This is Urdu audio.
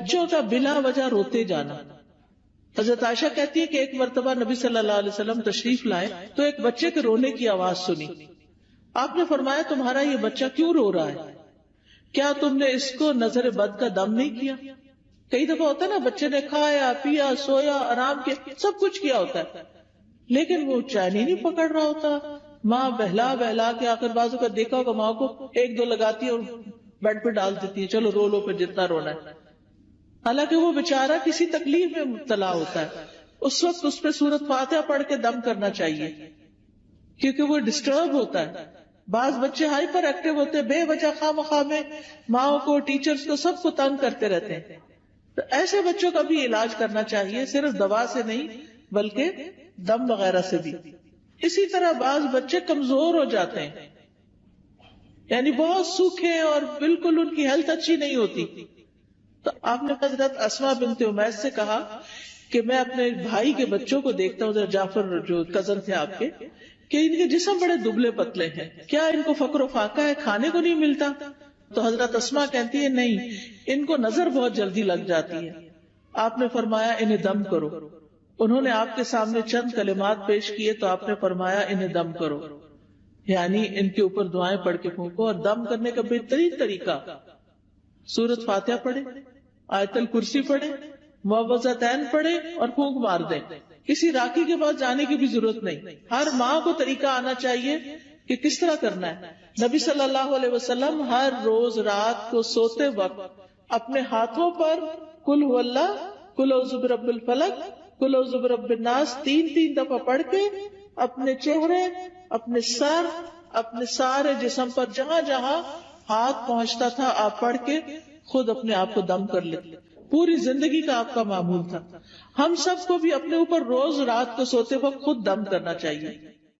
بچوں کا بلا وجہ روتے جانا. حضرت عائشہ کہتی ہے کہ ایک مرتبہ نبی صلی اللہ علیہ وسلم تشریف لائے تو ایک بچے کے رونے کی آواز سنی. آپ نے فرمایا تمہارا یہ بچہ کیوں رو رہا ہے؟ کیا تم نے اس کو نظر بد کا دم نہیں کیا؟ کئی دفعہ ہوتا ہے نا، بچے نے کھایا پیا سویا آرام کیا سب کچھ کیا ہوتا ہے لیکن وہ چین ہی نہیں پکڑ رہا ہوتا. ماں بہلا بہلا کے آخر بازو کا دیکھا ہوگا ماں کو ایک دو لگاتی ہے اور بیڈ پہ ڈال دیتی ہے، چلو رو لو پھر جتنا رونا ہے. حالانکہ وہ بیچارہ کسی تکلیف میں مبتلا ہوتا ہے، اس وقت اس پہ سورت فاتحہ پڑھ کے دم کرنا چاہیے کیونکہ وہ ڈسٹرب ہوتا ہے. بعض بچے ہائپر ایکٹیو ہوتے ہیں، بے وجہ خواہ مخواہ میں ماں کو ٹیچرز کو سب کو تنگ کرتے رہتے ہیں. تو ایسے بچوں کا بھی علاج کرنا چاہیے، صرف دوا سے نہیں بلکہ دم وغیرہ سے بھی. اسی طرح بعض بچے کمزور ہو جاتے ہیں، یعنی بہت سوکھے اور بالکل ان کی ہیلتھ اچھی نہیں ہوتی. تو آپ نے حضرت اسماء بنت امیس سے کہا کہ میں اپنے بھائی کے بچوں کو دیکھتا ہوں، جعفر جو کزن تھے آپ کے، کہ ان کے جسم بڑے دبلے پتلے ہیں، کیا ان کو فقر و فاقہ ہے، کھانے کو نہیں ملتا؟ تو حضرت اسماء کہتی ہے نہیں، ان کو نظر بہت جلدی لگ جاتی ہے. آپ نے فرمایا انہیں دم کرو. انہوں نے آپ کے سامنے چند کلمات پیش کیے تو آپ نے فرمایا انہیں دم کرو، یعنی ان کے اوپر دعائیں پڑھ کے پھونکو. اور دم کرنے کا بہترین طریقہ سورت فاتحہ پڑھے، آیت الکرسی پڑھے، معوذتین پڑھے اور پھونک مار دیں. کسی راکی کے پاس جانے کی بھی ضرورت نہیں. ہر ماں کو طریقہ آنا چاہیے کہ کس طرح کرنا ہے. نبی صلی اللہ علیہ وسلم ہر روز رات کو سوتے وقت اپنے ہاتھوں پر قل هو اللہ، قل اعوذ برب الفلق، قل اعوذ برب الناس 3 دفعہ پڑھ کے اپنے چہرے، اپنے سر، اپنے سارے جسم پر جہاں جہاں ہاتھ پہنچتا تھا آپ پڑھ کے خود اپنے آپ کو دم کر لیتے. پوری زندگی کا آپ کا معمول تھا. ہم سب کو بھی اپنے اوپر روز رات کو سوتے وقت خود دم کرنا چاہیے.